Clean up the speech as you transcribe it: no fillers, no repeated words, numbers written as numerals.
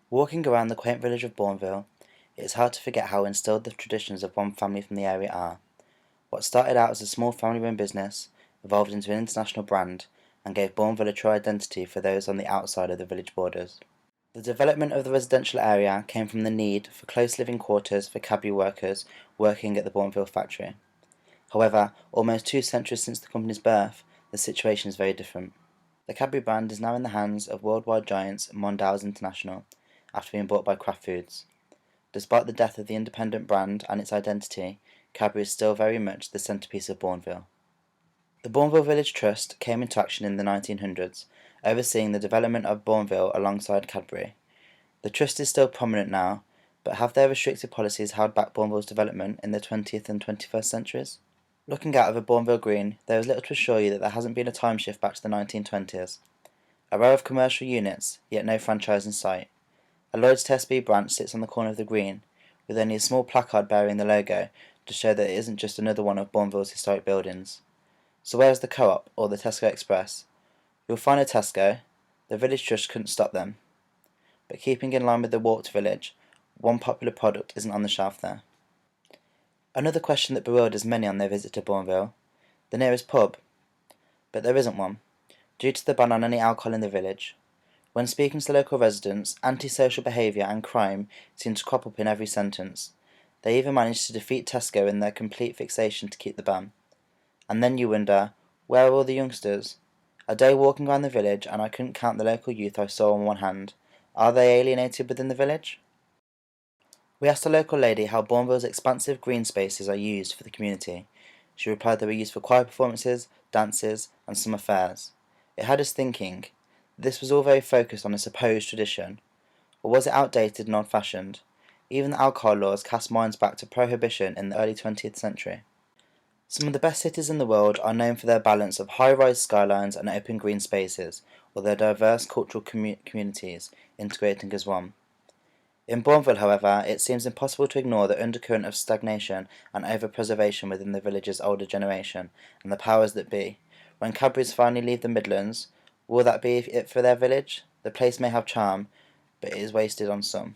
Walking around the quaint village of Bournville, it is hard to forget how instilled the traditions of one family from the area are. What started out as a small family-run business evolved into an international brand and gave Bournville a true identity for those on the outside of the village borders. The development of the residential area came from the need for close living quarters for Cadbury workers working at the Bournville factory. However, almost 2 centuries since the company's birth, the situation is very different. The Cadbury brand is now in the hands of worldwide giants Mondelez International, after being bought by Kraft Foods. Despite the death of the independent brand and its identity, Cadbury is still very much the centrepiece of Bournville. The Bournville Village Trust came into action in the 1900s, overseeing the development of Bournville alongside Cadbury. The trust is still prominent now, but have their restrictive policies held back Bournville's development in the 20th and 21st centuries? Looking out over Bournville Green, there is little to assure you that there hasn't been a time shift back to the 1920s. A row of commercial units, yet no franchise in sight. A Lloyd's TSB branch sits on the corner of the green, with only a small placard bearing the logo to show that it isn't just another one of Bournville's historic buildings. So where is the Co-op, or the Tesco Express? You'll find a Tesco. The village trust couldn't stop them. But keeping in line with the walked village, one popular product isn't on the shelf there. Another question that bewilders many on their visit to Bournville: the nearest pub. But there isn't one, due to the ban on any alcohol in the village. When speaking to the local residents, antisocial behaviour and crime seem to crop up in every sentence. They even managed to defeat Tesco in their complete fixation to keep the ban. And then you wonder, where are all the youngsters? A day walking around the village and I couldn't count the local youth I saw on one hand. Are they alienated within the village? We asked a local lady how Bournville's expansive green spaces are used for the community. She replied they were used for choir performances, dances, and summer fairs. It had us thinking, this was all very focused on a supposed tradition, or was it outdated and old-fashioned? Even the alcohol laws cast minds back to prohibition in the early 20th century. Some of the best cities in the world are known for their balance of high-rise skylines and open green spaces, or their diverse cultural communities integrating as one. In Bournville, however, it seems impossible to ignore the undercurrent of stagnation and over-preservation within the village's older generation and the powers that be. When Cadburys finally leave the Midlands, will that be it for their village? The place may have charm, but it is wasted on some.